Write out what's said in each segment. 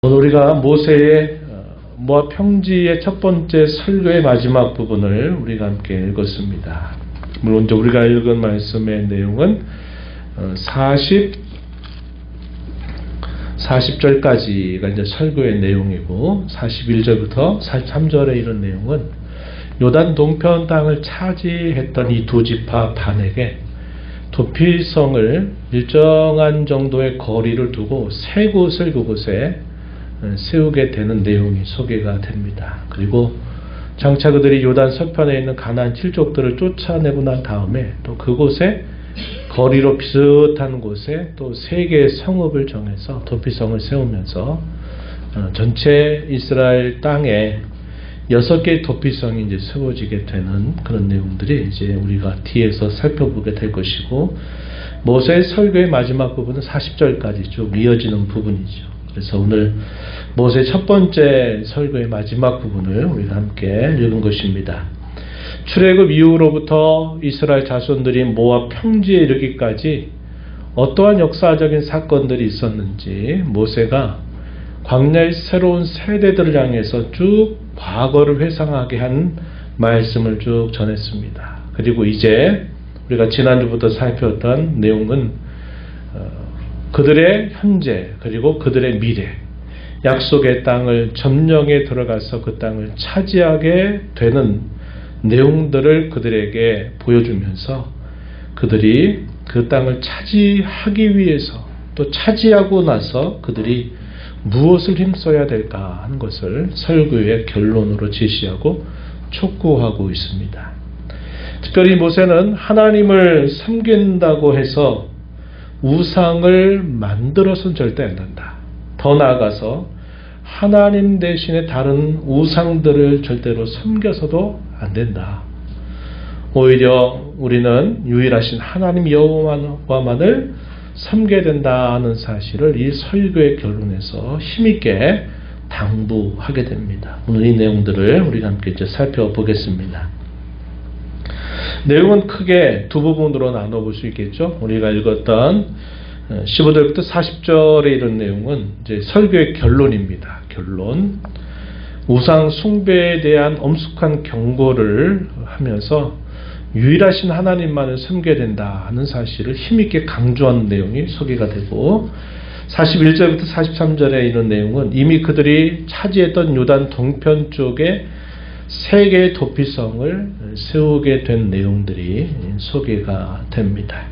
오늘 우리가 모세의 모압 평지의 첫 번째 설교의 마지막 부분을 우리가 함께 읽었습니다. 물론 우리가 읽은 말씀의 내용은 40절까지가 이제 설교의 내용이고 41절부터 43절에 이런 내용은 요단 동편 땅을 차지했던 이 두 지파 반에게 도피성을 일정한 정도의 거리를 두고 세 곳을 그곳에 세우게 되는 내용이 소개가 됩니다. 그리고 장차 그들이 요단 서편에 있는 가나안 7족들을 쫓아내고 난 다음에 또 그곳에 거리로 비슷한 곳에 또 세 개의 성읍을 정해서 도피성을 세우면서 전체 이스라엘 땅에 6개의 도피성이 이제 세워지게 되는 그런 내용들이 이제 우리가 뒤에서 살펴보게 될 것이고, 모세의 설교의 마지막 부분은 40절까지 쭉 이어지는 부분이죠. 그래서 오늘 모세의 첫 번째 설교의 마지막 부분을 우리가 함께 읽은 것입니다. 출애굽 이후로부터 이스라엘 자손들이 모압 평지에 이르기까지 어떠한 역사적인 사건들이 있었는지 모세가 광야의 새로운 세대들을 향해서 쭉 과거를 회상하게 한 말씀을 쭉 전했습니다. 그리고 이제 우리가 지난주부터 살펴봤던 내용은 그들의 현재 그리고 그들의 미래, 약속의 땅을 점령에 들어가서 그 땅을 차지하게 되는 내용들을 그들에게 보여주면서 그들이 그 땅을 차지하기 위해서 또 차지하고 나서 그들이 무엇을 힘써야 될까 하는 것을 설교의 결론으로 제시하고 촉구하고 있습니다. 특별히 모세는 하나님을 섬긴다고 해서 우상을 만들어서는 절대 안 된다. 더 나아가서 하나님 대신에 다른 우상들을 절대로 섬겨서도 안 된다. 오히려 우리는 유일하신 하나님 여호와만을 섬겨야 된다는 사실을 이 설교의 결론에서 힘있게 당부하게 됩니다. 오늘 이 내용들을 우리가 함께 이제 살펴보겠습니다. 내용은 크게 두 부분으로 나눠볼 수 있겠죠. 우리가 읽었던 15절부터 40절에 이런 내용은 이제 설교의 결론입니다. 결론. 우상 숭배에 대한 엄숙한 경고를 하면서 유일하신 하나님만을 섬겨야 된다는 사실을 힘있게 강조하는 내용이 소개가 되고, 41절부터 43절에 이런 내용은 이미 그들이 차지했던 요단 동편 쪽에 세 개의 도피성을 세우게 된 내용들이 소개가 됩니다.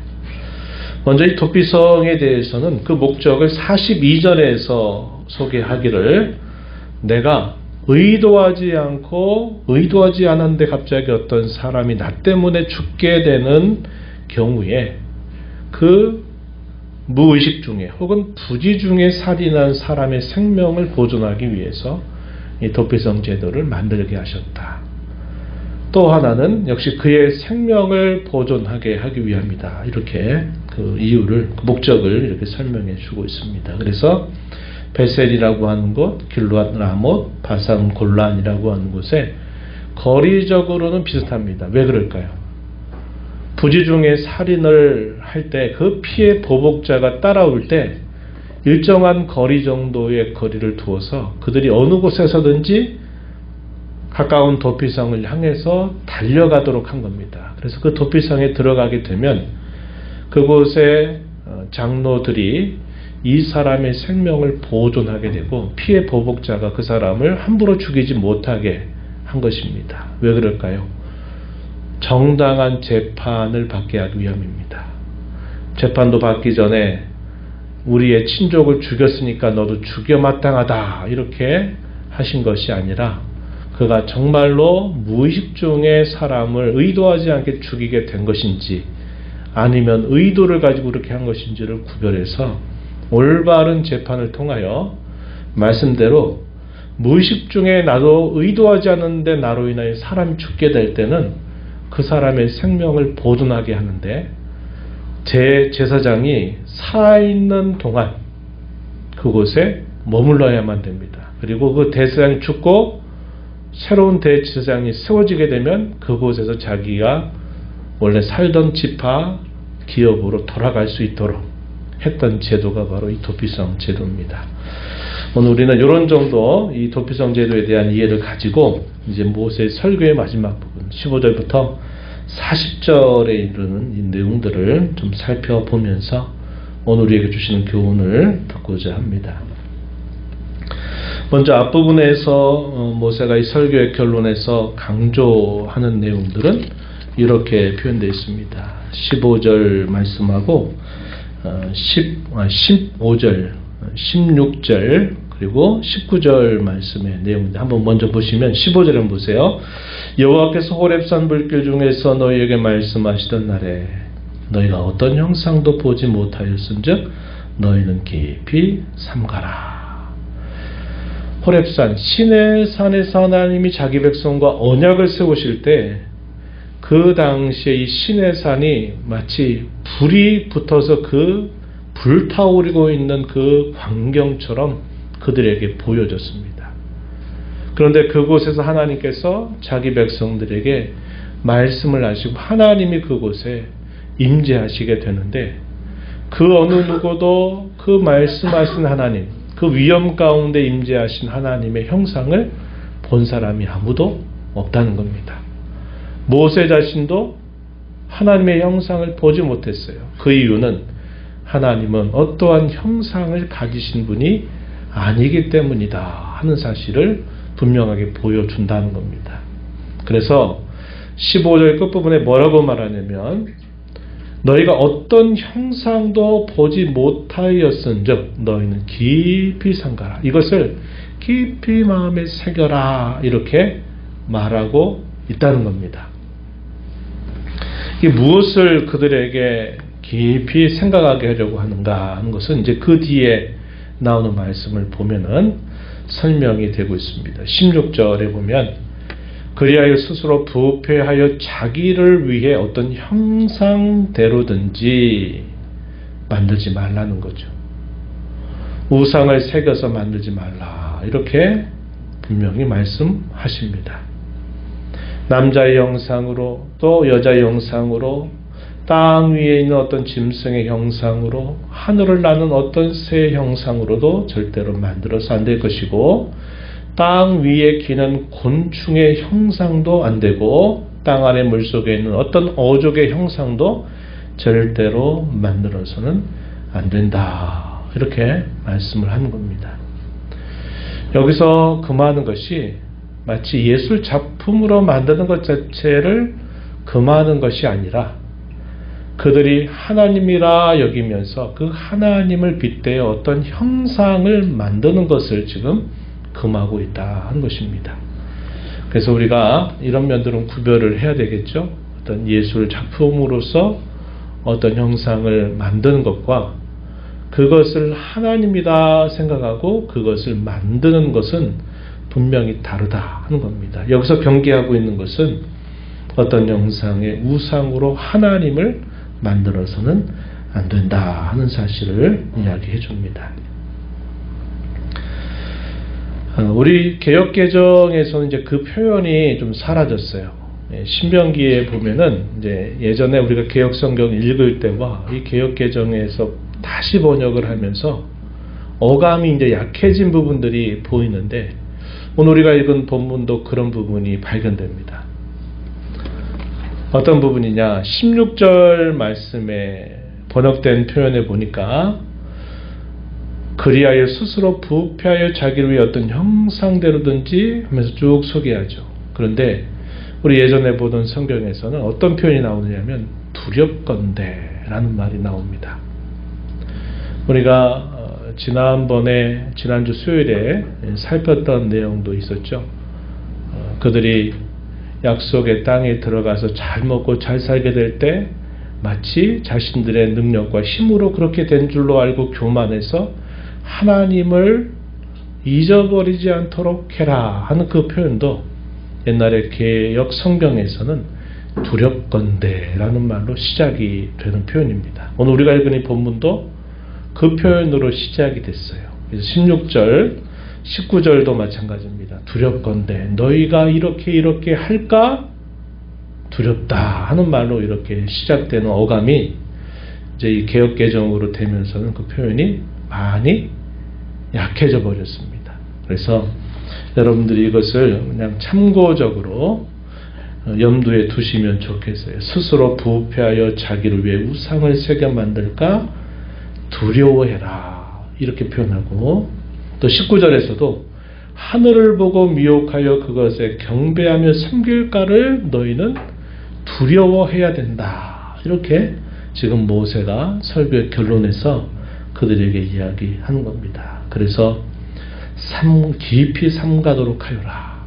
먼저 이 도피성에 대해서는 그 목적을 42절에서 소개하기를, 내가 의도하지 않았는데 갑자기 어떤 사람이 나 때문에 죽게 되는 경우에 그 무의식 중에 혹은 부지 중에 살인한 사람의 생명을 보존하기 위해서 이 도피성 제도를 만들게 하셨다. 또 하나는 역시 그의 생명을 보존하게 하기 위함이다. 이렇게 그 이유를, 그 목적을 이렇게 설명해 주고 있습니다. 그래서 베셀이라고 하는 곳, 길르앗 라못, 바산 골란이라고 하는 곳에 거리적으로는 비슷합니다. 왜 그럴까요? 부지 중에 살인을 할 때 그 피해 보복자가 따라올 때 일정한 거리 정도의 거리를 두어서 그들이 어느 곳에서든지 가까운 도피성을 향해서 달려가도록 한 겁니다. 그래서 그 도피성에 들어가게 되면 그곳의 장로들이 이 사람의 생명을 보존하게 되고 피해 보복자가 그 사람을 함부로 죽이지 못하게 한 것입니다. 왜 그럴까요? 정당한 재판을 받게 하기 위함입니다. 재판도 받기 전에 우리의 친족을 죽였으니까 너도 죽여 마땅하다 이렇게 하신 것이 아니라, 그가 정말로 무의식 중에 사람을 의도하지 않게 죽이게 된 것인지 아니면 의도를 가지고 그렇게 한 것인지를 구별해서 올바른 재판을 통하여 말씀대로 무의식 중에 나도 의도하지 않았는데 나로 인하여 사람이 죽게 될 때는 그 사람의 생명을 보존하게 하는데, 제사장이 살아있는 동안 그곳에 머물러야만 됩니다. 그리고 그 대제사장이 죽고 새로운 대제사장이 세워지게 되면 그곳에서 자기가 원래 살던 지파 기업으로 돌아갈 수 있도록 했던 제도가 바로 이 도피성 제도입니다. 오늘 우리는 이런 정도 이 도피성 제도에 대한 이해를 가지고 이제 모세의 설교의 마지막 부분 15절부터 40절에 이르는 이 내용들을 좀 살펴보면서 오늘 우리에게 주시는 교훈을 듣고자 합니다. 먼저 앞부분에서 모세가 이 설교의 결론에서 강조하는 내용들은 이렇게 표현되어 있습니다. 15절 말씀하고 15절, 16절 그리고 19절 말씀의 내용인데 한번 먼저 보시면 15절을 한번 보세요. 여호와께서 호렙산 불길 중에서 너희에게 말씀하시던 날에 너희가 어떤 형상도 보지 못하였은즉 너희는 깊이 삼가라. 호렙산 시내산에서 하나님이 자기 백성과 언약을 세우실 때 그 당시에 이 시내산이 마치 불이 붙어서 그 불타오르고 있는 그 광경처럼 그들에게 보여졌습니다. 그런데 그곳에서 하나님께서 자기 백성들에게 말씀을 하시고 하나님이 그곳에 임재하시게 되는데 그 어느 누구도 그 말씀하신 하나님, 그 위험 가운데 임재하신 하나님의 형상을 본 사람이 아무도 없다는 겁니다. 모세 자신도 하나님의 형상을 보지 못했어요. 그 이유는 하나님은 어떠한 형상을 가지신 분이 아니기 때문이다 하는 사실을 분명하게 보여준다는 겁니다. 그래서 15절 끝부분에 뭐라고 말하냐면 너희가 어떤 형상도 보지 못하였은즉 너희는 깊이 삼가라. 이것을 깊이 마음에 새겨라 이렇게 말하고 있다는 겁니다. 이게 무엇을 그들에게 깊이 생각하게 하려고 하는가 하는 것은 이제 그 뒤에 나오는 말씀을 보면은 설명이 되고 있습니다. 16절에 보면 그리하여 스스로 부패하여 자기를 위해 어떤 형상대로든지 만들지 말라는 거죠. 우상을 새겨서 만들지 말라 이렇게 분명히 말씀하십니다. 남자의 형상으로 또 여자의 형상으로 땅 위에 있는 어떤 짐승의 형상으로 하늘을 나는 어떤 새의 형상으로도 절대로 만들어서 안 될 것이고 땅 위에 기는 곤충의 형상도 안 되고 땅 아래 물속에 있는 어떤 어족의 형상도 절대로 만들어서는 안 된다 이렇게 말씀을 하는 겁니다. 여기서 금하는 것이 마치 예술 작품으로 만드는 것 자체를 금하는 것이 아니라 그들이 하나님이라 여기면서 그 하나님을 빗대어 어떤 형상을 만드는 것을 지금 금하고 있다 하는 것입니다. 그래서 우리가 이런 면들은 구별을 해야 되겠죠. 어떤 예술 작품으로서 어떤 형상을 만드는 것과 그것을 하나님이다 생각하고 그것을 만드는 것은 분명히 다르다 하는 겁니다. 여기서 경계하고 있는 것은 어떤 형상의 우상으로 하나님을 만들어서는 안 된다 하는 사실을 이야기해 줍니다. 우리 개역개정에서는 이제 그 표현이 좀 사라졌어요. 신명기에 보면은 이제 예전에 우리가 개역성경 읽을 때와 이 개역개정에서 다시 번역을 하면서 어감이 이제 약해진 부분들이 보이는데 오늘 우리가 읽은 본문도 그런 부분이 발견됩니다. 어떤 부분이냐? 16절 말씀에 번역된 표현에 보니까 그리하여 스스로 부패하여 자기를 위해 어떤 형상대로든지 하면서 쭉 소개하죠. 그런데 우리 예전에 보던 성경에서는 어떤 표현이 나오느냐면 두렵건대라는 말이 나옵니다. 우리가 지난주 수요일에 살폈던 내용도 있었죠. 그들이 약속의 땅에 들어가서 잘 먹고 잘 살게 될 때 마치 자신들의 능력과 힘으로 그렇게 된 줄로 알고 교만해서 하나님을 잊어버리지 않도록 해라 하는 그 표현도 옛날에 개역 성경에서는 두렵건대라는 말로 시작이 되는 표현입니다. 오늘 우리가 읽은 이 본문도 그 표현으로 시작이 됐어요. 그래서 16절, 19절도 마찬가지입니다. 두렵건대 너희가 이렇게 할까? 두렵다 하는 말로 이렇게 시작되는 어감이 이제 이 개역 개정으로 되면서는 그 표현이 많이 약해져 버렸습니다. 그래서 여러분들이 이것을 그냥 참고적으로 염두에 두시면 좋겠어요. 스스로 부패하여 자기를 위해 우상을 새겨 만들까 두려워해라, 이렇게 표현하고, 또 19절에서도 하늘을 보고 미혹하여 그것에 경배하며 섬길까를 너희는 두려워해야 된다, 이렇게 지금 모세가 설교의 결론에서 그들에게 이야기하는 겁니다. 그래서 깊이 삼가도록 하여라.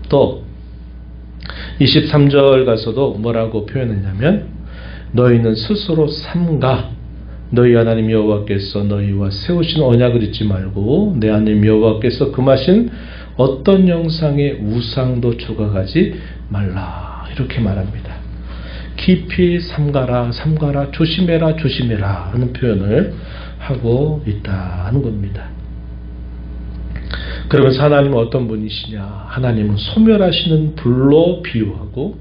또 23절 가서도 뭐라고 표현했냐면, 너희는 스스로 삼가 너희 하나님 여호와께서 너희와 세우신 언약을 잊지 말고 내 하나님 여호와께서 금하신 어떤 형상의 우상도 조각하지 말라, 이렇게 말합니다. 깊이 삼가라, 삼가라, 조심해라, 조심해라 하는 표현을 하고 있다 하는 겁니다. 그러면서 하나님은 어떤 분이시냐? 하나님은 소멸하시는 불로 비유하고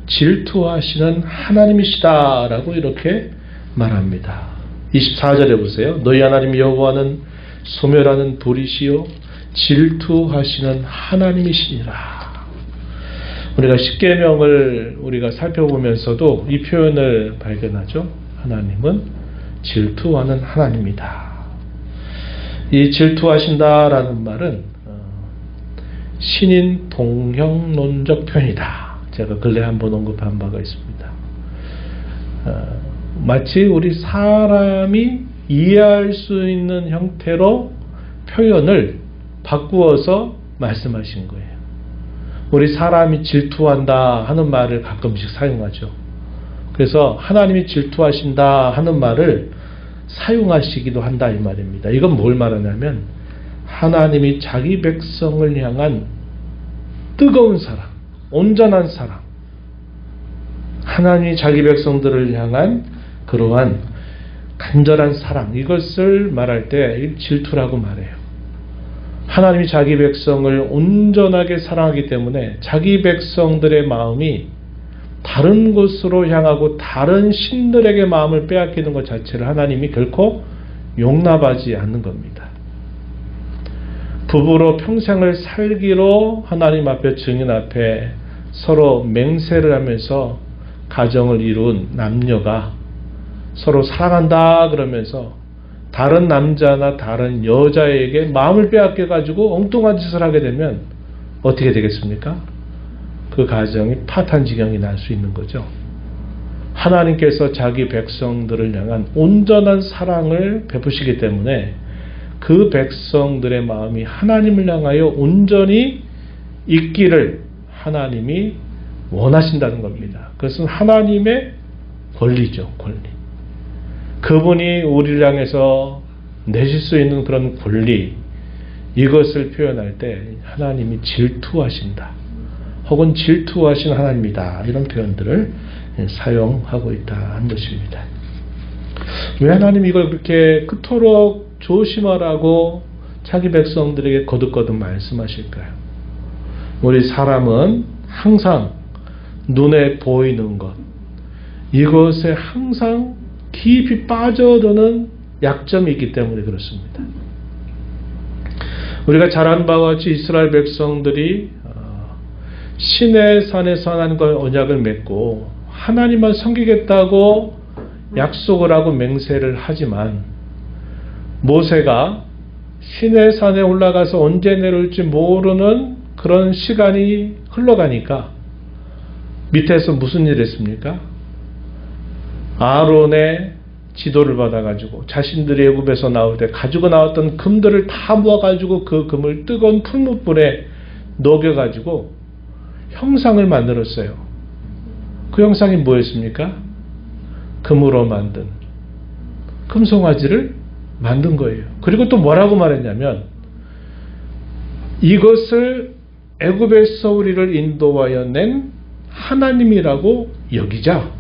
질투하시는 하나님이시다 라고 이렇게 말합니다. 24절에 보세요. 너희 하나님 여호와는 소멸하는 불이시요 질투하시는 하나님이시니라. 우리가 십계명을 우리가 살펴보면서도 이 표현을 발견하죠. 하나님은 질투하는 하나님이다. 이 질투하신다라는 말은 신인 동형론적 표현이다. 제가 근래 한번 언급한 바가 있습니다. 마치 우리 사람이 이해할 수 있는 형태로 표현을 바꾸어서 말씀하신 거예요. 우리 사람이 질투한다 하는 말을 가끔씩 사용하죠. 그래서 하나님이 질투하신다 하는 말을 사용하시기도 한다 이 말입니다. 이건 뭘 말하냐면 하나님이 자기 백성을 향한 뜨거운 사랑, 온전한 사랑, 하나님이 자기 백성들을 향한 그러한 간절한 사랑, 이것을 말할 때 질투라고 말해요. 하나님이 자기 백성을 온전하게 사랑하기 때문에 자기 백성들의 마음이 다른 곳으로 향하고 다른 신들에게 마음을 빼앗기는 것 자체를 하나님이 결코 용납하지 않는 겁니다. 부부로 평생을 살기로 하나님 앞에, 증인 앞에 서로 맹세를 하면서 가정을 이룬 남녀가 서로 사랑한다 그러면서 다른 남자나 다른 여자에게 마음을 빼앗겨 가지고 엉뚱한 짓을 하게 되면 어떻게 되겠습니까? 그 가정이 파탄지경이 날 수 있는 거죠. 하나님께서 자기 백성들을 향한 온전한 사랑을 베푸시기 때문에 그 백성들의 마음이 하나님을 향하여 온전히 있기를 하나님이 원하신다는 겁니다. 그것은 하나님의 권리죠, 권리. 그분이 우리를 향해서 내실 수 있는 그런 권리, 이것을 표현할 때 하나님이 질투하신다, 혹은 질투하신 하나님이다, 이런 표현들을 사용하고 있다 하는 것입니다. 왜 하나님이 이걸 그렇게 그토록 조심하라고 자기 백성들에게 거듭거듭 말씀하실까요? 우리 사람은 항상 눈에 보이는 것, 이것에 항상 깊이 빠져드는 약점이 있기 때문에 그렇습니다. 우리가 잘 아는 바와 같이 이스라엘 백성들이 시내산에서 하나님과 언약을 맺고 하나님만 섬기겠다고 약속을 하고 맹세를 하지만 모세가 시내산에 올라가서 언제 내려올지 모르는 그런 시간이 흘러가니까 밑에서 무슨 일을 했습니까? 아론의 지도를 받아가지고 자신들이 애굽에서 나올 때 가지고 나왔던 금들을 다 모아가지고 그 금을 뜨거운 풀무불에 녹여가지고 형상을 만들었어요. 그 형상이 뭐였습니까? 금으로 만든 금송아지를 만든 거예요. 그리고 또 뭐라고 말했냐면 이것을 애굽에서 우리를 인도하여 낸 하나님이라고 여기자.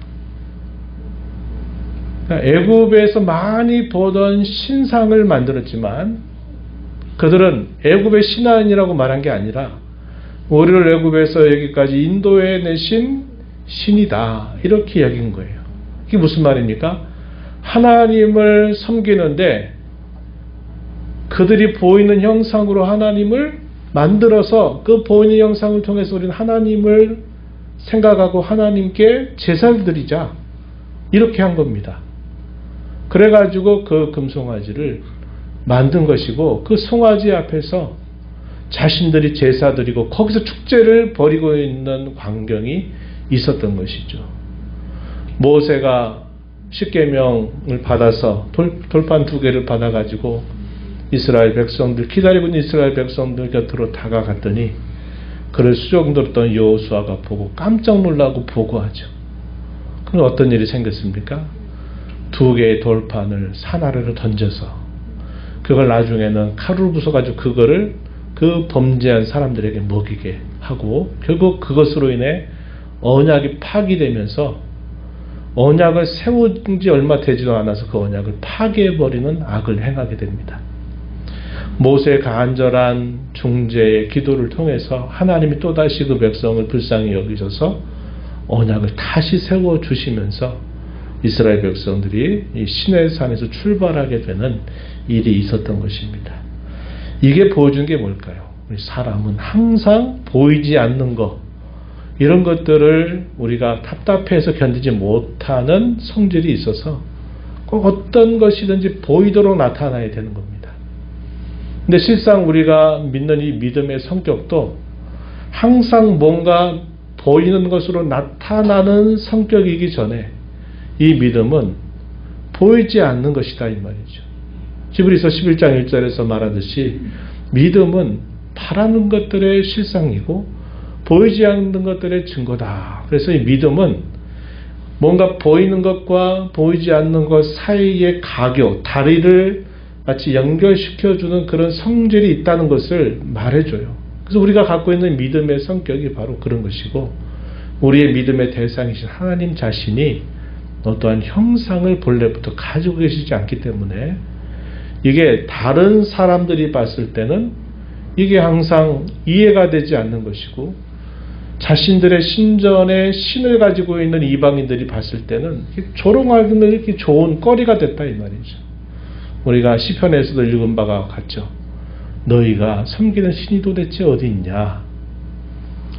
애굽에서 많이 보던 신상을 만들었지만 그들은 애굽의 신하인이라고 말한 게 아니라 우리를 애굽에서 여기까지 인도해 내신 신이다, 이렇게 여긴 거예요. 이게 무슨 말입니까? 하나님을 섬기는데 그들이 보이는 형상으로 하나님을 만들어서 그 보이는 형상을 통해서 우리는 하나님을 생각하고 하나님께 제사를 드리자, 이렇게 한 겁니다. 그래가지고 그 금송아지를 만든 것이고, 그 송아지 앞에서 자신들이 제사 드리고 거기서 축제를 벌이고 있는 광경이 있었던 것이죠. 모세가 십계명을 받아서 돌판 2개를 받아가지고 이스라엘 백성들, 기다리고 있는 이스라엘 백성들 곁으로 다가갔더니 그를 수종들었던 여호수아가 보고 깜짝 놀라고 보고하죠. 그럼 어떤 일이 생겼습니까? 2개의 돌판을 산 아래로 던져서 그걸 나중에는 칼을 부숴가지고 그거를 그 범죄한 사람들에게 먹이게 하고, 결국 그것으로 인해 언약이 파기되면서 언약을 세운 지 얼마 되지도 않아서 그 언약을 파괴해버리는 악을 행하게 됩니다. 모세의 간절한 중재의 기도를 통해서 하나님이 또다시 그 백성을 불쌍히 여기셔서 언약을 다시 세워주시면서 이스라엘 백성들이 이 시내산에서 출발하게 되는 일이 있었던 것입니다. 이게 보여준 게 뭘까요? 우리 사람은 항상 보이지 않는 것, 이런 것들을 우리가 답답해서 견디지 못하는 성질이 있어서 꼭 어떤 것이든지 보이도록 나타나야 되는 겁니다. 근데 실상 우리가 믿는 이 믿음의 성격도 항상 뭔가 보이는 것으로 나타나는 성격이기 전에 이 믿음은 보이지 않는 것이다, 이 말이죠. 히브리서 11장 1절에서 말하듯이 믿음은 바라는 것들의 실상이고 보이지 않는 것들의 증거다. 그래서 이 믿음은 뭔가 보이는 것과 보이지 않는 것 사이의 가교, 다리를 마치 연결시켜주는 그런 성질이 있다는 것을 말해줘요. 그래서 우리가 갖고 있는 믿음의 성격이 바로 그런 것이고, 우리의 믿음의 대상이신 하나님 자신이 어떠한 형상을 본래부터 가지고 계시지 않기 때문에 이게 다른 사람들이 봤을 때는 이게 항상 이해가 되지 않는 것이고, 자신들의 신전에 신을 가지고 있는 이방인들이 봤을 때는 조롱하기는 이렇게 좋은 거리가 됐다, 이 말이죠. 우리가 시편에서도 읽은 바가 같죠. 너희가 섬기는 신이 도대체 어디 있냐.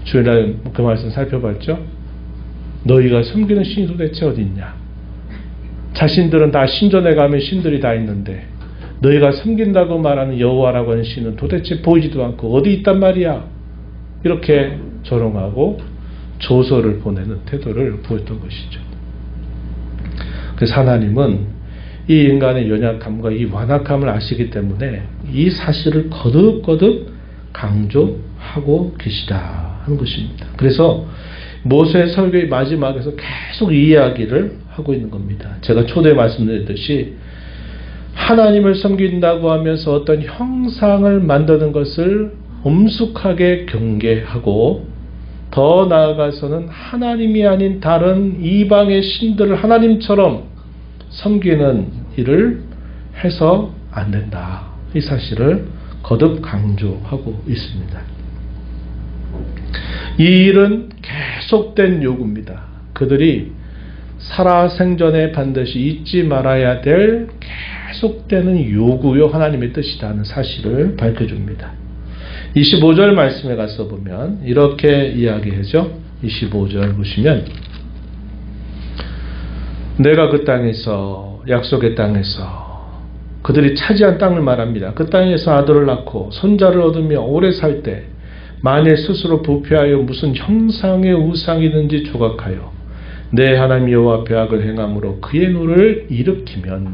주일날 그 말씀 살펴봤죠. 너희가 섬기는 신이 도대체 어디 있냐. 자신들은 다 신전에 가면 신들이 다 있는데 너희가 섬긴다고 말하는 여호와라고 하는 신은 도대체 보이지도 않고 어디 있단 말이야. 이렇게 조롱하고 조소를 보내는 태도를 보였던 것이죠. 그래서 하나님은 이 인간의 연약함과 이 완악함을 아시기 때문에 이 사실을 거듭거듭 강조하고 계시다 하는 것입니다. 그래서 모세의 설교의 마지막에서 계속 이 이야기를 하고 있는 겁니다. 제가 초대에 말씀드렸듯이 하나님을 섬긴다고 하면서 어떤 형상을 만드는 것을 엄숙하게 경계하고, 더 나아가서는 하나님이 아닌 다른 이방의 신들을 하나님처럼 섬기는 일을 해서 안 된다. 이 사실을 거듭 강조하고 있습니다. 이 일은 계속된 요구입니다. 그들이 살아생전에 반드시 잊지 말아야 될 계속되는 요구요 하나님의 뜻이라는 사실을 밝혀줍니다. 25절 말씀에 가서 보면 이렇게 이야기하죠. 25절 보시면 내가 그 땅에서, 약속의 땅에서 그들이 차지한 땅을 말합니다. 그 땅에서 아들을 낳고 손자를 얻으며 오래 살 때 만일 스스로 부패하여 무슨 형상의 우상이든지 조각하여 내 하나님 여호와 앞에 악을 행함으로 그의 노를 일으키면,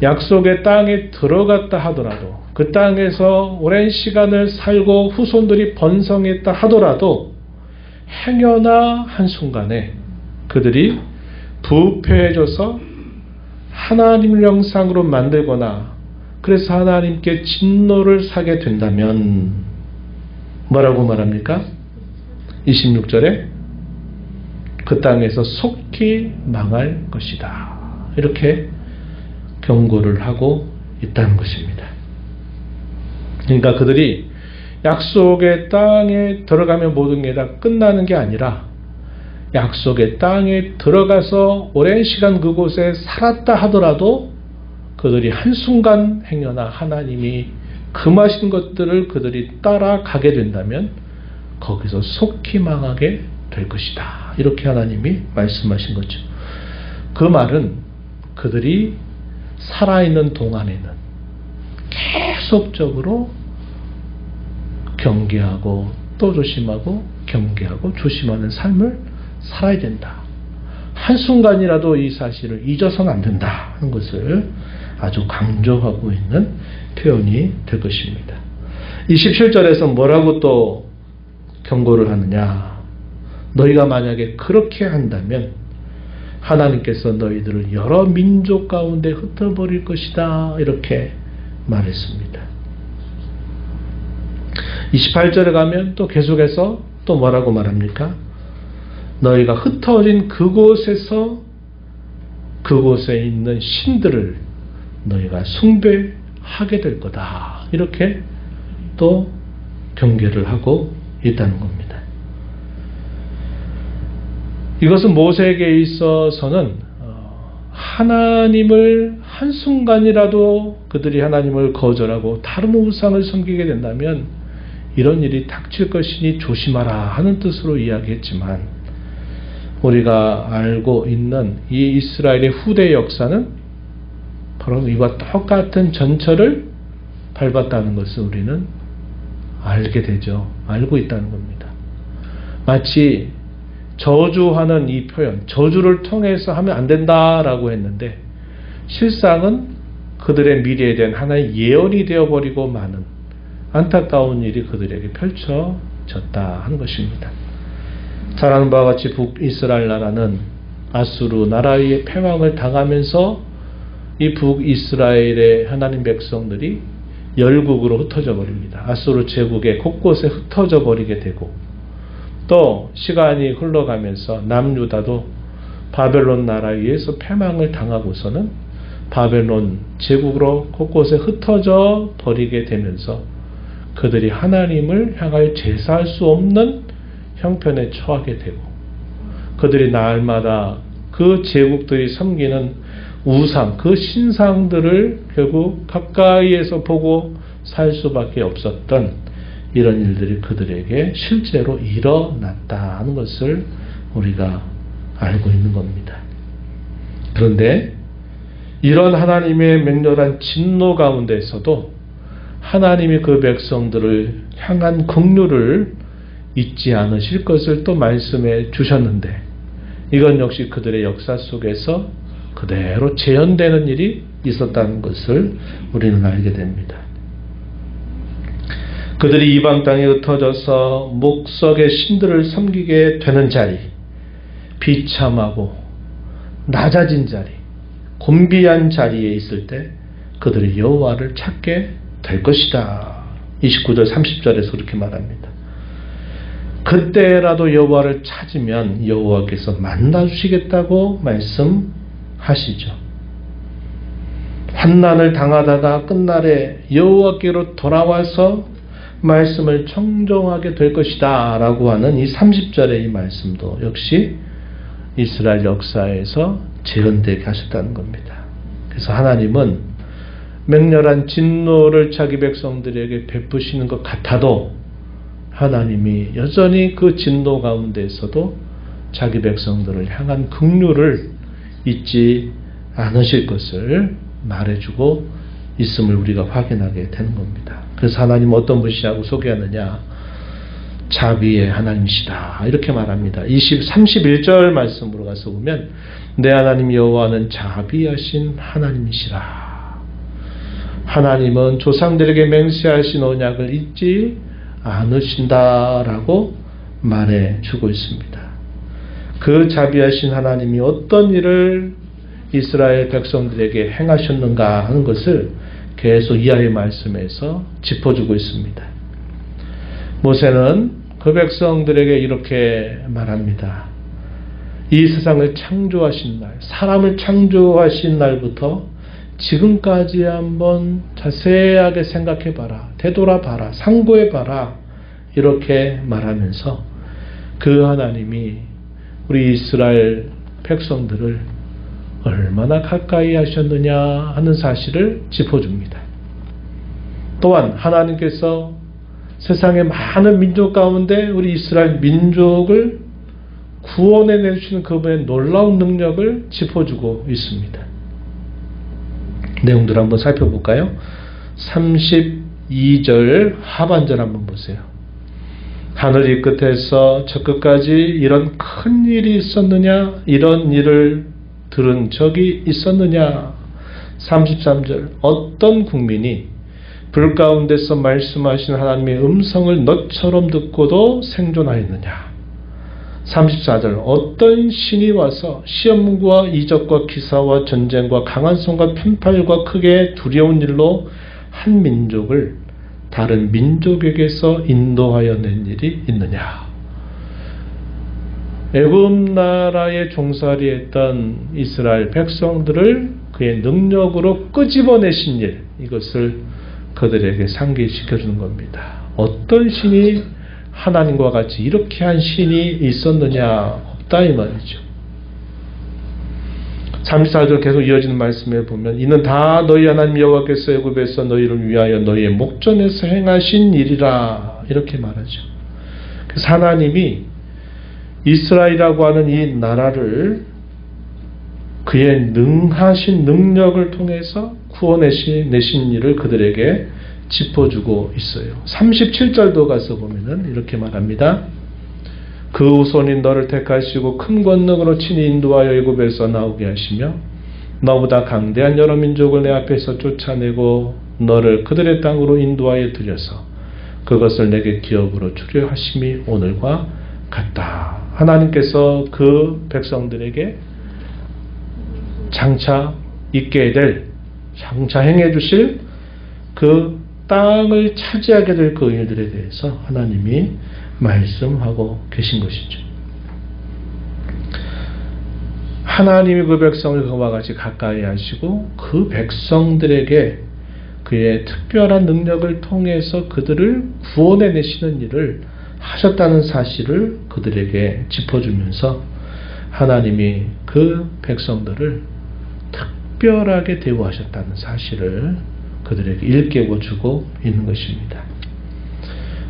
약속의 땅에 들어갔다 하더라도, 그 땅에서 오랜 시간을 살고 후손들이 번성했다 하더라도 행여나 한순간에 그들이 부패해져서 하나님을 형상으로 만들거나 그래서 하나님께 진노를 사게 된다면 뭐라고 말합니까? 26절에 그 땅에서 속히 망할 것이다. 이렇게 경고를 하고 있다는 것입니다. 그러니까 그들이 약속의 땅에 들어가면 모든 게 다 끝나는 게 아니라 약속의 땅에 들어가서 오랜 시간 그곳에 살았다 하더라도 그들이 한순간 행여나 하나님이 금하신 것들을 그들이 따라가게 된다면 거기서 속히 망하게 될 것이다. 이렇게 하나님이 말씀하신 거죠. 그 말은 그들이 살아있는 동안에는 계속적으로 경계하고 또 조심하고 경계하고 조심하는 삶을 살아야 된다. 한순간이라도 이 사실을 잊어서는 안 된다 하는 것을 아주 강조하고 있는 표현이 될 것입니다. 27절에서 뭐라고 또 경고를 하느냐. 너희가 만약에 그렇게 한다면 하나님께서 너희들을 여러 민족 가운데 흩어버릴 것이다. 이렇게 말했습니다. 28절에 가면 또 계속해서 또 뭐라고 말합니까? 너희가 흩어진 그곳에서 그곳에 있는 신들을 너희가 숭배하게 될 거다. 이렇게 또 경계를 하고 있다는 겁니다. 이것은 모세에게 있어서는 하나님을 한순간이라도 그들이 하나님을 거절하고 다른 우상을 섬기게 된다면 이런 일이 닥칠 것이니 조심하라 하는 뜻으로 이야기했지만 우리가 알고 있는 이 이스라엘의 후대 역사는 바로 이와 똑같은 전철을 밟았다는 것을 우리는 알게 되죠. 알고 있다는 겁니다. 마치 저주하는 이 표현, 저주를 통해서 하면 안 된다라고 했는데 실상은 그들의 미래에 대한 하나의 예언이 되어버리고 마는 안타까운 일이 그들에게 펼쳐졌다 하는 것입니다. 잘 아는 바와 같이 북이스라엘 나라는 아수르 나라의 패망을 당하면서 이 북이스라엘의 하나님 백성들이 열국으로 흩어져 버립니다. 아수르 제국의 곳곳에 흩어져 버리게 되고 또 시간이 흘러가면서 남유다도 바벨론 나라에 의해서 패망을 당하고서는 바벨론 제국으로 곳곳에 흩어져 버리게 되면서 그들이 하나님을 향하여 제사할 수 없는 형편에 처하게 되고 그들이 날마다 그 제국들이 섬기는 우상, 그 신상들을 결국 가까이에서 보고 살 수밖에 없었던 이런 일들이 그들에게 실제로 일어났다 하는 것을 우리가 알고 있는 겁니다. 그런데 이런 하나님의 맹렬한 진노 가운데서도 하나님이 그 백성들을 향한 긍휼을 잊지 않으실 것을 또 말씀해 주셨는데 이건 역시 그들의 역사 속에서 그대로 재현되는 일이 있었다는 것을 우리는 알게 됩니다. 그들이 이방 땅에 흩어져서 목석의 신들을 섬기게 되는 자리, 비참하고 낮아진 자리, 곤비한 자리에 있을 때 그들이 여호와를 찾게 될 것이다. 29절 30절에서 그렇게 말합니다. 그때라도 여호와를 찾으면 여호와께서 만나주시겠다고 말씀하시죠. 환난을 당하다가 끝날에 여호와께로 돌아와서 말씀을 청종하게 될 것이다 라고 하는 이 30절의 이 말씀도 역시 이스라엘 역사에서 재현되게 하셨다는 겁니다. 그래서 하나님은 맹렬한 진노를 자기 백성들에게 베푸시는 것 같아도 하나님이 여전히 그 진노 가운데에서도 자기 백성들을 향한 긍휼을 잊지 않으실 것을 말해주고 있음을 우리가 확인하게 되는 겁니다. 그래서 하나님은 어떤 분이시라고 소개하느냐? 자비의 하나님이시다 이렇게 말합니다. 31절 말씀으로 가서 보면 내 하나님 여호와는 자비하신 하나님이시라. 하나님은 조상들에게 맹세하신 언약을 잊지 않으신다라고 말해주고 있습니다. 그 자비하신 하나님이 어떤 일을 이스라엘 백성들에게 행하셨는가 하는 것을 계속 이하의 말씀에서 짚어주고 있습니다. 모세는 그 백성들에게 이렇게 말합니다. 이 세상을 창조하신 날, 사람을 창조하신 날부터 지금까지 한번 자세하게 생각해봐라, 되돌아봐라, 상고해봐라 이렇게 말하면서 그 하나님이 우리 이스라엘 백성들을 얼마나 가까이 하셨느냐 하는 사실을 짚어줍니다. 또한 하나님께서 세상의 많은 민족 가운데 우리 이스라엘 민족을 구원해 내주시는 그분의 놀라운 능력을 짚어주고 있습니다. 내용들 한번 살펴볼까요? 32절 하반절 한번 보세요. 하늘 이 끝에서 저 끝까지 이런 큰 일이 있었느냐? 이런 일을 들은 적이 있었느냐? 33절 어떤 국민이 불 가운데서 말씀하신 하나님의 음성을 너처럼 듣고도 생존하였느냐? 34절 어떤 신이 와서 시험과 이적과 기사와 전쟁과 강한 손과 편팔과 크게 두려운 일로 한 민족을 다른 민족에게서 인도하여 낸 일이 있느냐? 애굽 나라에 종살이했던 이스라엘 백성들을 그의 능력으로 끄집어내신 일, 이것을 그들에게 상기시켜주는 겁니다. 어떤 신이 하나님과 같이 이렇게 한 신이 있었느냐? 없다 이 말이죠. 34절 계속 이어지는 말씀에 보면 이는 다 너희 하나님 여호와께서 애굽에서 너희를 위하여 너희의 목전에서 행하신 일이라 이렇게 말하죠. 그래서 하나님이 이스라엘이라고 하는 이 나라를 그의 능하신 능력을 통해서 구원내신 일을 그들에게 짚어주고 있어요. 37절도 가서 보면은 이렇게 말합니다. 그 후손이 너를 택하시고 큰 권능으로 친히 인도하여 애굽에서 나오게 하시며 너보다 강대한 여러 민족을 내 앞에서 쫓아내고 너를 그들의 땅으로 인도하여 들여서 그것을 내게 기업으로 주려 하심이 오늘과 같다. 하나님께서 그 백성들에게 장차 있게 될, 장차 행해 주실 그 땅을 차지하게 될 그 일들에 대해서 하나님이 말씀하고 계신 것이죠. 하나님이 그 백성을 그와 같이 가까이 하시고 그 백성들에게 그의 특별한 능력을 통해서 그들을 구원해 내시는 일을 하셨다는 사실을 그들에게 짚어주면서 하나님이 그 백성들을 특별하게 대우하셨다는 사실을 그들에게 일깨워주고 있는 것입니다.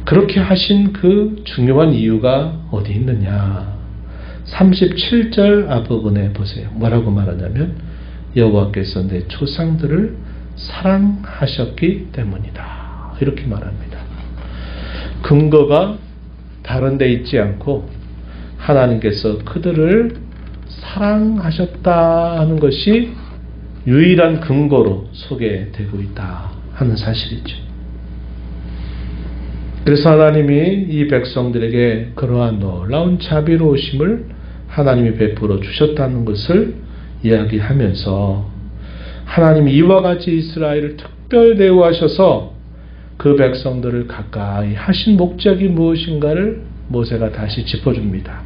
그렇게 하신 그 중요한 이유가 어디 있느냐? 37절 앞부분에 보세요. 뭐라고 말하냐면 여호와께서 내 조상들을 사랑하셨기 때문이다. 이렇게 말합니다. 근거가 다른 데 있지 않고 하나님께서 그들을 사랑하셨다 하는 것이 유일한 근거로 소개되고 있다 하는 사실이죠. 그래서 하나님이 이 백성들에게 그러한 놀라운 자비로우심을 하나님이 베풀어 주셨다는 것을 이야기하면서 하나님이 이와 같이 이스라엘을 특별 대우하셔서 그 백성들을 가까이 하신 목적이 무엇인가를 모세가 다시 짚어줍니다.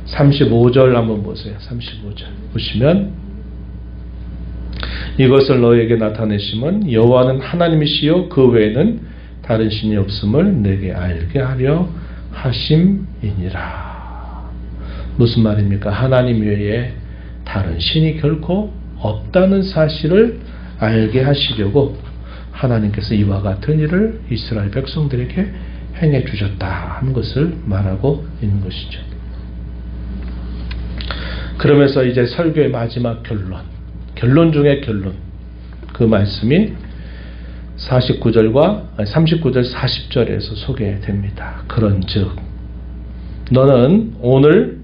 35절 한번 보세요. 35절 보시면 이것을 너에게 나타내심은 여호와는 하나님이시요 그 외에는 다른 신이 없음을 내게 알게 하려 하심이니라. 무슨 말입니까? 하나님 외에 다른 신이 결코 없다는 사실을 알게 하시려고 하나님께서 이와 같은 일을 이스라엘 백성들에게 행해 주셨다 하는 것을 말하고 있는 것이죠. 그러면서 이제 설교의 마지막 결론 중의 결론, 그 말씀이 39절 40절에서 소개됩니다. 그런즉 너는 오늘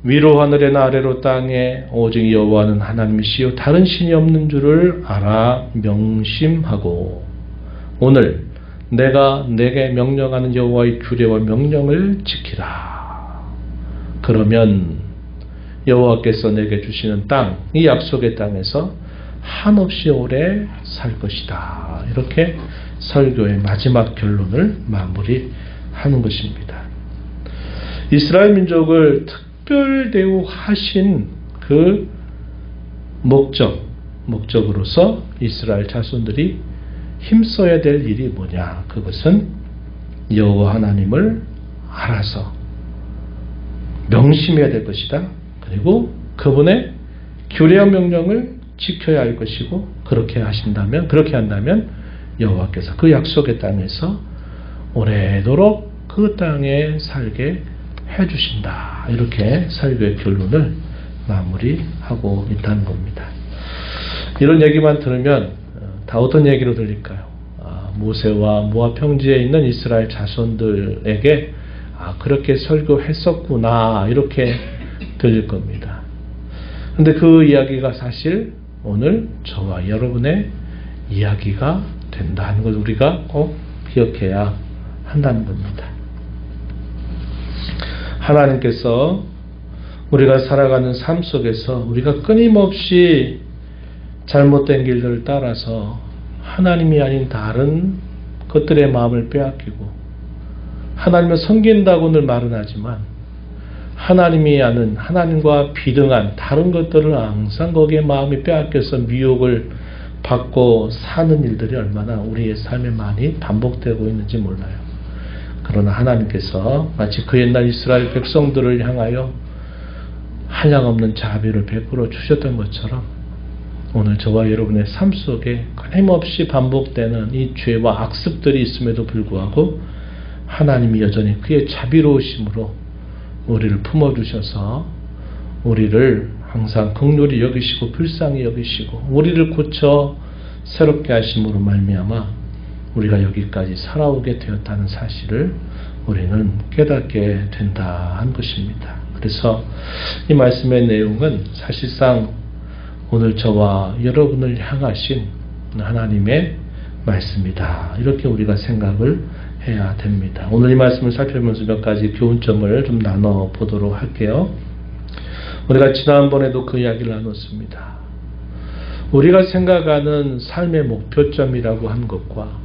위로 하늘에나 아래로 땅에 오직 여호와는 하나님이시요 다른 신이 없는 줄을 알아 명심하고 오늘 내가 내게 명령하는 여호와의 규례와 명령을 지키라. 그러면 여호와께서 내게 주시는 땅, 이 약속의 땅에서 한없이 오래 살 것이다. 이렇게 설교의 마지막 결론을 마무리하는 것입니다. 이스라엘 민족을 특별 대우하신 그 목적으로서 이스라엘 자손들이 힘써야 될 일이 뭐냐? 그것은 여호와 하나님을 알아서 명심해야 될 것이다. 그리고 그분의 규례와 명령을 지켜야 할 것이고 그렇게 한다면 여호와께서 그 약속의 땅에서 오래도록 그 땅에 살게 해주신다. 이렇게 설교의 결론을 마무리하고 있다는 겁니다. 이런 얘기만 들으면 다 어떤 얘기로 들릴까요? 모세와 모압 평지에 있는 이스라엘 자손들에게 그렇게 설교했었구나 이렇게 들릴 겁니다. 근데 그 이야기가 사실 오늘 저와 여러분의 이야기가 된다는 걸 우리가 꼭 기억해야 한다는 겁니다. 하나님께서 우리가 살아가는 삶 속에서 우리가 끊임없이 잘못된 길들을 따라서 하나님이 아닌 다른 것들의 마음을 빼앗기고 하나님을 섬긴다고 늘 말은 하지만 하나님이 아는 하나님과 비등한 다른 것들을 항상 거기에 마음이 빼앗겨서 미혹을 받고 사는 일들이 얼마나 우리의 삶에 많이 반복되고 있는지 몰라요. 그러나 하나님께서 마치 그 옛날 이스라엘 백성들을 향하여 한량없는 자비를 베풀어 주셨던 것처럼 오늘 저와 여러분의 삶 속에 끊임없이 반복되는 이 죄와 악습들이 있음에도 불구하고 하나님이 여전히 그의 자비로우심으로 우리를 품어주셔서 우리를 항상 긍휼히 여기시고 불쌍히 여기시고 우리를 고쳐 새롭게 하심으로 말미암아 우리가 여기까지 살아오게 되었다는 사실을 우리는 깨닫게 된다 한 것입니다. 그래서 이 말씀의 내용은 사실상 오늘 저와 여러분을 향하신 하나님의 말씀이다. 이렇게 우리가 생각을 해야 됩니다. 오늘 이 말씀을 살펴보면서 몇 가지 교훈점을 좀 나눠보도록 할게요. 우리가 지난번에도 그 이야기를 나눴습니다. 우리가 생각하는 삶의 목표점이라고 한 것과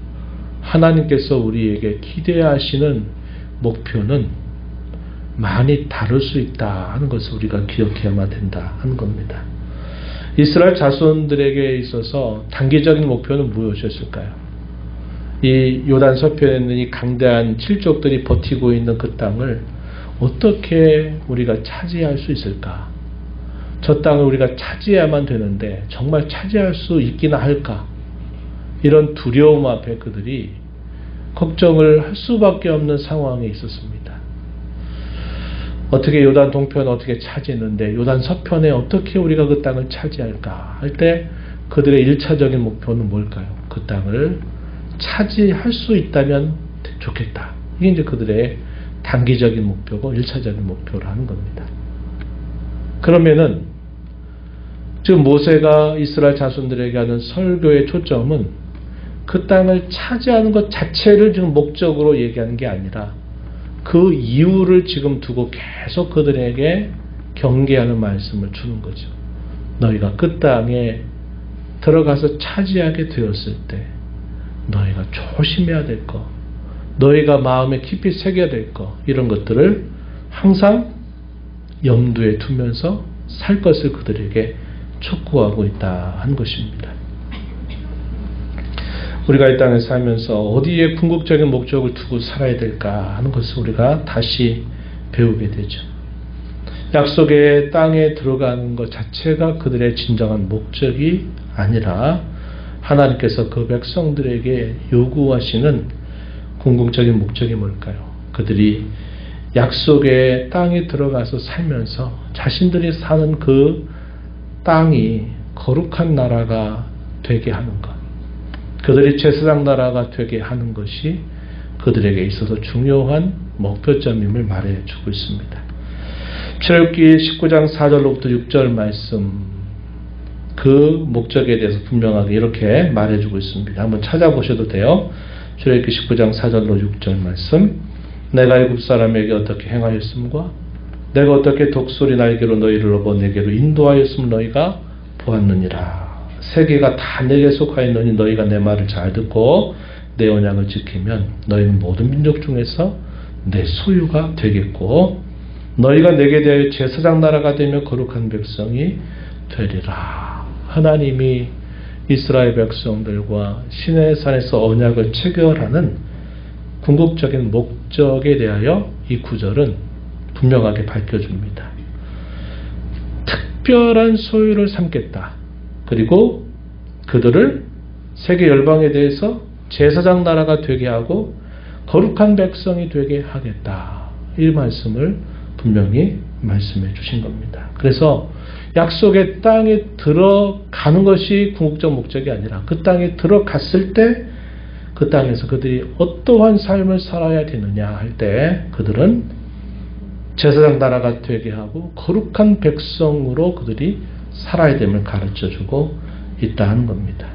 하나님께서 우리에게 기대하시는 목표는 많이 다를 수 있다 하는 것을 우리가 기억해야만 된다 하는 겁니다. 이스라엘 자손들에게 있어서 단기적인 목표는 무엇이었을까요? 이 요단 서편에 있는 이 강대한 칠족들이 버티고 있는 그 땅을 어떻게 우리가 차지할 수 있을까? 저 땅을 우리가 차지해야만 되는데 정말 차지할 수 있기나 할까? 이런 두려움 앞에 그들이 걱정을 할 수밖에 없는 상황에 있었습니다. 어떻게 요단 동편 어떻게 차지했는데 요단 서편에 어떻게 우리가 그 땅을 차지할까 할 때 그들의 1차적인 목표는 뭘까요? 그 땅을 차지할 수 있다면 좋겠다. 이게 이제 그들의 단기적인 목표고 1차적인 목표라는 겁니다. 그러면은 지금 모세가 이스라엘 자손들에게 하는 설교의 초점은 그 땅을 차지하는 것 자체를 지금 목적으로 얘기하는 게 아니라 그 이유를 지금 두고 계속 그들에게 경계하는 말씀을 주는 거죠. 너희가 그 땅에 들어가서 차지하게 되었을 때 너희가 조심해야 될 것, 너희가 마음에 깊이 새겨야 될 것, 이런 것들을 항상 염두에 두면서 살 것을 그들에게 촉구하고 있다 한 것입니다. 우리가 이 땅에 살면서 어디에 궁극적인 목적을 두고 살아야 될까 하는 것을 우리가 다시 배우게 되죠. 약속의 땅에 들어가는 것 자체가 그들의 진정한 목적이 아니라 하나님께서 그 백성들에게 요구하시는 궁극적인 목적이 뭘까요? 그들이 약속의 땅에 들어가서 살면서 자신들이 사는 그 땅이 거룩한 나라가 되게 하는 것, 그들이 제사장 나라가 되게 하는 것이 그들에게 있어서 중요한 목표점임을 말해주고 있습니다. 출애굽기 19장 4절로부터 6절 말씀, 그 목적에 대해서 분명하게 이렇게 말해주고 있습니다. 한번 찾아보셔도 돼요. 출애굽기 19장 4절로 6절 말씀. 내가 애굽 사람에게 어떻게 행하였음과 내가 어떻게 독수리 날개로 너희를 업어 내게로 인도하였음을 너희가 보았느니라. 세계가 다 내게 속하였느니 너희가 내 말을 잘 듣고 내 언약을 지키면 너희는 모든 민족 중에서 내 소유가 되겠고 너희가 내게 대하여 제사장 나라가 되며 거룩한 백성이 되리라. 하나님이 이스라엘 백성들과 시내산에서 언약을 체결하는 궁극적인 목적에 대하여 이 구절은 분명하게 밝혀줍니다. 특별한 소유를 삼겠다. 그리고 그들을 세계 열방에 대해서 제사장 나라가 되게 하고 거룩한 백성이 되게 하겠다. 이 말씀을 분명히 말씀해 주신 겁니다. 그래서 약속의 땅에 들어가는 것이 궁극적 목적이 아니라 그 땅에 들어갔을 때 그 땅에서 그들이 어떠한 삶을 살아야 되느냐 할 때 그들은 제사장 나라가 되게 하고 거룩한 백성으로 그들이 살아야 됨을 가르쳐주고 있다 하는 겁니다.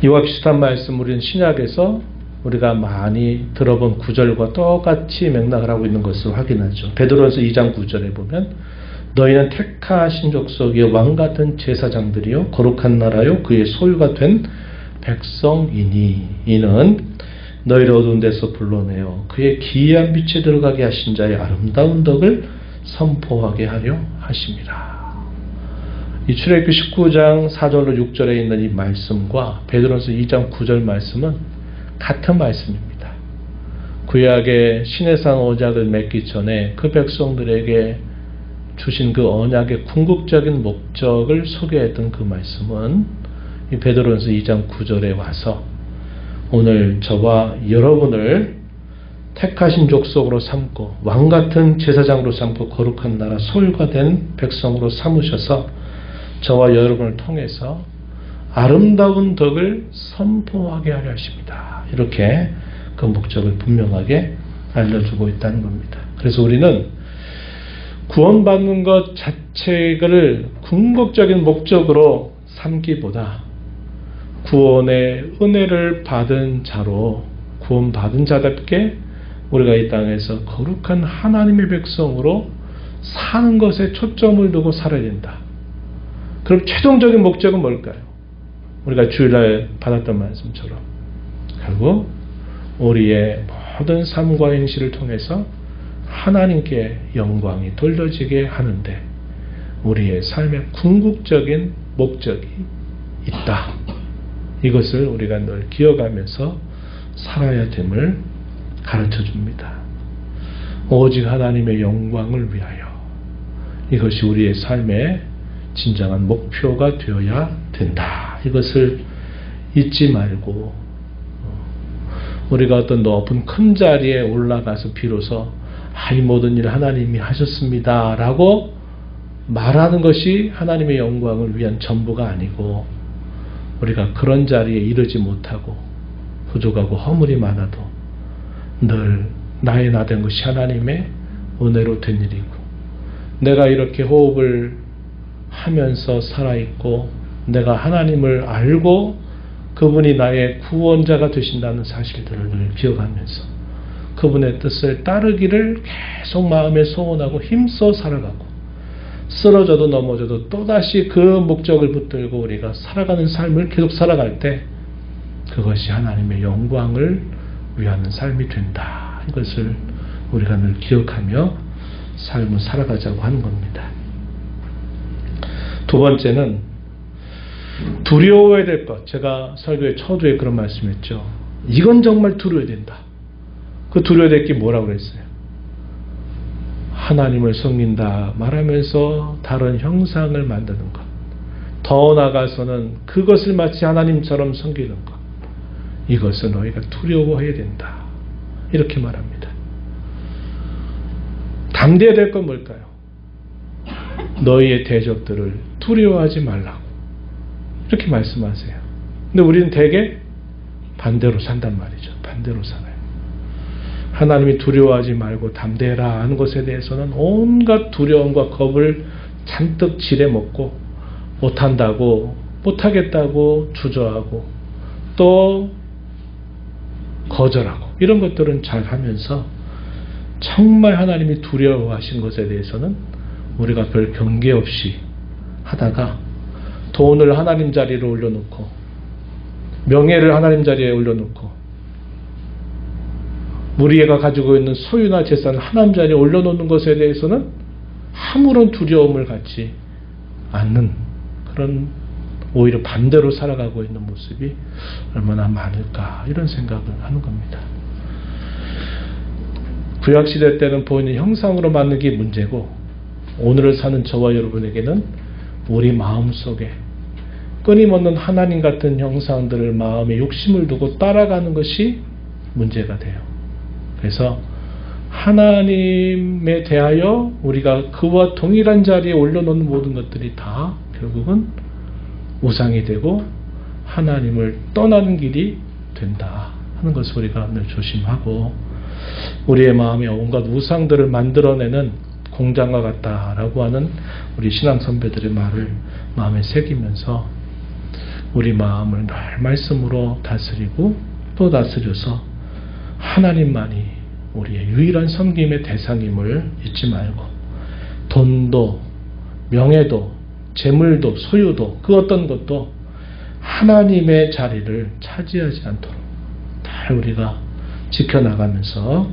이와 비슷한 말씀 우리는 신약에서 우리가 많이 들어본 구절과 똑같이 맥락을 하고 있는 것을 확인하죠. 베드로전서 2장 9절에 보면 너희는 택하신 족속이요 왕같은 제사장들이요 거룩한 나라요 그의 소유가 된 백성이니 이는 너희를 어두운 데서 불러내어 그의 기이한 빛에 들어가게 하신 자의 아름다운 덕을 선포하게 하려 하심이라. 이 출애굽기 19장 4절로 6절에 있는 이 말씀과 베드로전서 2장 9절 말씀은 같은 말씀입니다. 구약의 시내산 언약을 맺기 전에 그 백성들에게 주신 그 언약의 궁극적인 목적을 소개했던 그 말씀은 이 베드로전서 2장 9절에 와서 오늘 저와 여러분을 택하신 족속으로 삼고 왕같은 제사장으로 삼고 거룩한 나라 소유가 된 백성으로 삼으셔서 저와 여러분을 통해서 아름다운 덕을 선포하게 하려 하십니다. 이렇게 그 목적을 분명하게 알려주고 있다는 겁니다. 그래서 우리는 구원받는 것 자체를 궁극적인 목적으로 삼기보다 구원의 은혜를 받은 자로 구원받은 자답게 우리가 이 땅에서 거룩한 하나님의 백성으로 사는 것에 초점을 두고 살아야 된다. 그럼 최종적인 목적은 뭘까요? 우리가 주일날 받았던 말씀처럼 결국 우리의 모든 삶과 행실을 통해서 하나님께 영광이 돌려지게 하는데 우리의 삶의 궁극적인 목적이 있다. 이것을 우리가 늘 기억하면서 살아야 됨을 가르쳐 줍니다. 오직 하나님의 영광을 위하여 이것이 우리의 삶의 진정한 목표가 되어야 된다. 이것을 잊지 말고 우리가 어떤 높은 큰 자리에 올라가서 비로소 이 모든 일 하나님이 하셨습니다 라고 말하는 것이 하나님의 영광을 위한 전부가 아니고 우리가 그런 자리에 이르지 못하고 부족하고 허물이 많아도 늘 나의 나 된 것이 하나님의 은혜로 된 일이고 내가 이렇게 호흡을 하면서 살아있고 내가 하나님을 알고 그분이 나의 구원자가 되신다는 사실들을 늘 기억하면서 그분의 뜻을 따르기를 계속 마음에 소원하고 힘써 살아가고 쓰러져도 넘어져도 또다시 그 목적을 붙들고 우리가 살아가는 삶을 계속 살아갈 때 그것이 하나님의 영광을 위하는 삶이 된다. 이것을 우리가 늘 기억하며 삶을 살아가자고 하는 겁니다. 두 번째는 두려워해야 될 것. 제가 설교의 초두에 그런 말씀했죠. 이건 정말 두려워야 된다. 그 두려워야 될 게 뭐라고 그랬어요? 하나님을 섬긴다 말하면서 다른 형상을 만드는 것. 더 나아가서는 그것을 마치 하나님처럼 섬기는 것. 이것을 너희가 두려워해야 된다. 이렇게 말합니다. 담대해야 될 건 뭘까요? 너희의 대적들을 두려워하지 말라고. 이렇게 말씀하세요. 근데 우리는 대개 반대로 산단 말이죠. 반대로 살아요. 하나님이 두려워하지 말고 담대해라 하는 것에 대해서는 온갖 두려움과 겁을 잔뜩 지레먹고 못한다고 못하겠다고 주저하고 또 거절하고 이런 것들은 잘 하면서 정말 하나님이 두려워하신 것에 대해서는 우리가 별 경계 없이 하다가 돈을 하나님 자리에 올려놓고 명예를 하나님 자리에 올려놓고 우리가 가지고 있는 소유나 재산을 하나님 자리에 올려놓는 것에 대해서는 아무런 두려움을 갖지 않는 그런 오히려 반대로 살아가고 있는 모습이 얼마나 많을까 이런 생각을 하는 겁니다. 구약시대 때는 보이는 형상으로 만든 게 문제고, 오늘을 사는 저와 여러분에게는 우리 마음속에 끊임없는 하나님 같은 형상들을 마음에 욕심을 두고 따라가는 것이 문제가 돼요. 그래서 하나님에 대하여 우리가 그와 동일한 자리에 올려놓는 모든 것들이 다 결국은 우상이 되고 하나님을 떠나는 길이 된다 하는 것을 우리가 늘 조심하고, 우리의 마음에 온갖 우상들을 만들어내는 공장과 같다라고 하는 우리 신앙 선배들의 말을 마음에 새기면서 우리 마음을 늘 말씀으로 다스리고 또 다스려서 하나님만이 우리의 유일한 섬김의 대상임을 잊지 말고, 돈도 명예도 재물도 소유도 그 어떤 것도 하나님의 자리를 차지하지 않도록 다 우리가 지켜나가면서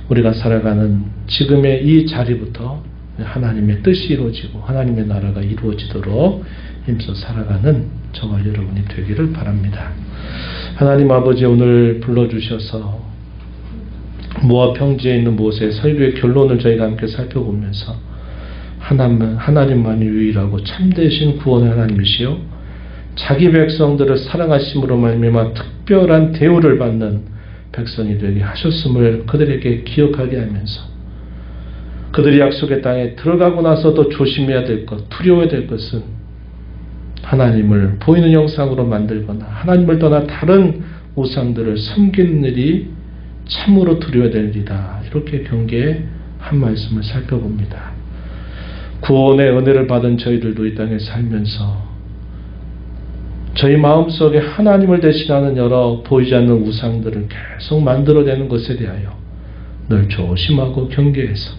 우리가 살아가는 지금의 이 자리부터 하나님의 뜻이 이루어지고 하나님의 나라가 이루어지도록 힘써 살아가는 저와 여러분이 되기를 바랍니다. 하나님 아버지, 오늘 불러주셔서 모압 평지에 있는 모세의 설교의 결론을 저희가 함께 살펴보면서 하나님만이 유일하고 참되신 구원의 하나님이시요 자기 백성들을 사랑하심으로 말미암아 특별한 대우를 받는 백성이 되게 하셨음을 그들에게 기억하게 하면서, 그들이 약속의 땅에 들어가고 나서도 조심해야 될 것, 두려워야 될 것은 하나님을 보이는 형상으로 만들거나 하나님을 떠나 다른 우상들을 섬기는 일이 참으로 두려워야 될 일이다, 이렇게 경계한 말씀을 살펴봅니다. 구원의 은혜를 받은 저희들도 이 땅에 살면서 저희 마음속에 하나님을 대신하는 여러 보이지 않는 우상들을 계속 만들어내는 것에 대하여 늘 조심하고 경계해서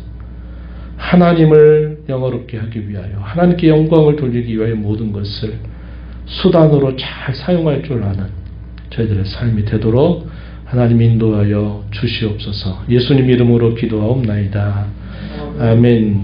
하나님을 영화롭게 하기 위하여, 하나님께 영광을 돌리기 위하여 모든 것을 수단으로 잘 사용할 줄 아는 저희들의 삶이 되도록 하나님 인도하여 주시옵소서. 예수님 이름으로 기도하옵나이다. 아멘.